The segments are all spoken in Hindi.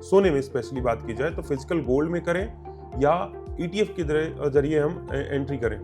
सोने में स्पेशली बात की जाए तो फिजिकल गोल्ड में करें या ETF के जरिए हम एंट्री करें?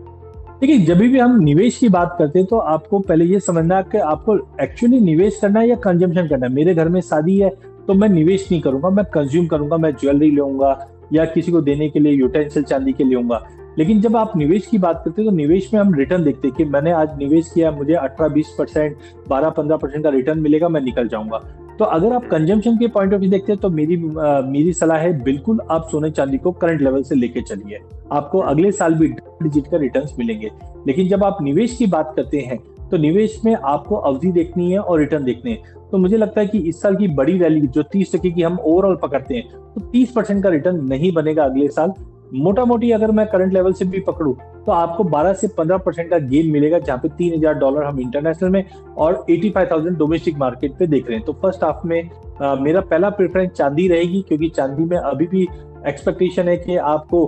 देखिए, जब भी हम निवेश की बात करते हैं तो आपको पहले ये समझना है कि आपको एक्चुअली निवेश करना है या कंजम्पशन करना है। मेरे घर में शादी है तो मैं निवेश नहीं करूंगा, मैं कंज्यूम करूंगा, मैं ज्वेलरी लूंगा या किसी को देने के लिए यूटेंसिल चांदी के लूंगा। लेकिन जब आप निवेश की बात करते हैं तो निवेश में हम रिटर्न देखते हैं कि मैंने आज निवेश किया, मुझे 18-20%, 12-15% का रिटर्न मिलेगा, मैं निकल जाऊंगा। तो अगर आप कंजम्पशन के पॉइंट ऑफ व्यू देखते हैं तो मेरी सलाह है, बिल्कुल आप सोने चांदी को करंट लेवल से लेके चलिए। आपको अगले साल भी डबल डिजिट का रिटर्न्स मिलेंगे। लेकिन जब आप निवेश की बात करते हैं तो निवेश में आपको अवधि देखनी है और रिटर्न देखने हैं। तो मुझे लगता है कि इस साल की बड़ी रैली जो 30% की हम ओवरऑल पकड़ते हैं तो 30% का रिटर्न नहीं बनेगा अगले साल। मोटा मोटी अगर मैं करंट लेवल से भी पकड़ूं तो आपको 12 से 15% का गेन मिलेगा, जहां पे $3,000 हम इंटरनेशनल में और 85,000 डोमेस्टिक मार्केट पे देख रहे हैं। तो फर्स्ट हाफ में मेरा पहला प्रेफरेंस चांदी रहेगी, क्योंकि चांदी में अभी भी एक्सपेक्टेशन है कि आपको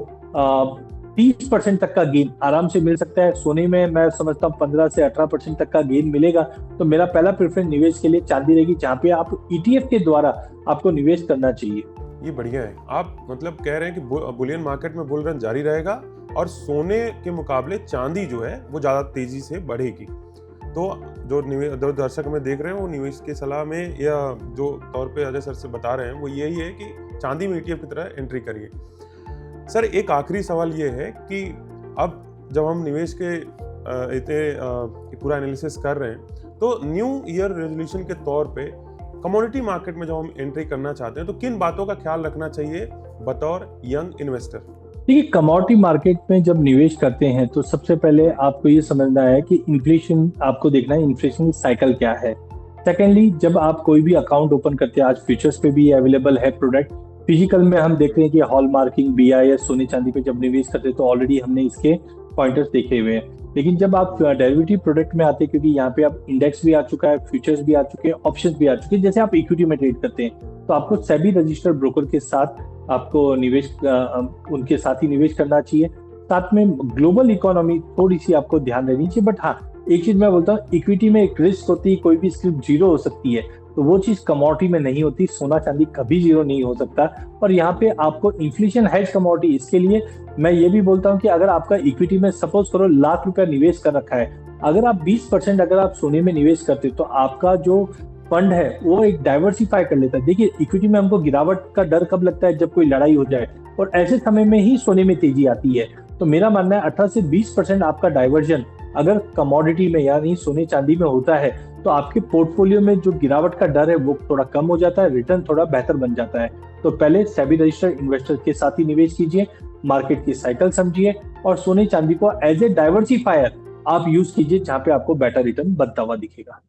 30% तक का गेन आराम से मिल सकता है। सोने में मैं समझता हूँ 15 से 18% तक का गेन मिलेगा। तो मेरा पहला प्रेफरेंस निवेश के लिए चांदी रहेगी, जहां पे आप ETF के द्वारा आपको निवेश करना चाहिए। ये बढ़िया है। आप मतलब कह रहे हैं कि बुलियन मार्केट में बुल रन जारी रहेगा और सोने के मुकाबले चांदी जो है वो ज़्यादा तेजी से बढ़ेगी। तो जो दर्शक हमें देख रहे हैं वो निवेश की सलाह में या जो तौर पे अजय सर से बता रहे हैं वो यही है कि चांदी में ETF की तरह एंट्री करिए। सर, एक आखिरी सवाल ये है कि अब जब हम निवेश के पूरा एनालिसिस कर रहे हैं तो न्यू ईयर रेजोल्यूशन के तौर पे कमोडिटी मार्केट में जब हम एंट्री करना चाहते हैं तो किन बातों का ख्याल रखना चाहिए बतौर यंग इन्वेस्टर? देखिए, कमोडिटी मार्केट में जब निवेश करते हैं तो सबसे पहले आपको ये समझना है कि इन्फ्लेशन आपको देखना है, इन्फ्लेशन साइकिल क्या है। सेकेंडली, जब आप कोई भी अकाउंट ओपन करते हैं, आज फ्यूचर्स पे भी अवेलेबल है प्रोडक्ट। फिजिकल में हम देख रहे हैं कि हॉल मार्किंग, BIS, सोने चांदी पे जब निवेश करते हैं तो ऑलरेडी हमने इसके पॉइंटर्स देखे हुए हैं। लेकिन जब आप डेरिवेटिव प्रोडक्ट में आते हैं, क्योंकि यहाँ पे आप इंडेक्स भी आ चुका है, फ्यूचर्स भी आ चुके हैं, ऑप्शंस भी आ चुके हैं, जैसे आप इक्विटी में ट्रेड करते हैं तो आपको सेबी रजिस्टर्ड ब्रोकर के साथ आपको उनके साथ ही निवेश करना चाहिए। साथ में ग्लोबल इकोनॉमी थोड़ी सी आपको ध्यान देनी चाहिए। बट हाँ, एक चीज मैं बोलता हूँ, इक्विटी में एक रिस्क होती है, कोई भी स्क्रिप्ट जीरो हो सकती है, तो वो चीज कमोडिटी में नहीं होती। सोना चांदी कभी जीरो नहीं हो सकता। और यहाँ पे आपको इन्फ्लेशन हेज कमोडिटी, इसके लिए मैं ये भी बोलता हूँ कि अगर आपका इक्विटी में सपोज करो ₹1,00,000 निवेश कर रखा है, अगर आप 20% अगर आप सोने में निवेश करते हो तो आपका जो फंड है वो एक डाइवर्सिफाई कर लेता है। देखिए, इक्विटी में हमको गिरावट का डर कब लगता है? जब कोई लड़ाई हो जाए, और ऐसे समय में ही सोने में तेजी आती है। तो मेरा मानना है 18 से 20% आपका डाइवर्जन अगर कमोडिटी में यानी सोने चांदी में होता है तो आपके पोर्टफोलियो में जो गिरावट का डर है वो थोड़ा कम हो जाता है, रिटर्न थोड़ा बेहतर बन जाता है। तो पहले सेबी रजिस्टर्ड इन्वेस्टर के साथ ही निवेश कीजिए, मार्केट की साइकिल समझिए और सोने चांदी को एज ए डाइवर्सिफायर आप यूज कीजिए, जहां पे आपको बेटर रिटर्न बनता हुआ दिखेगा।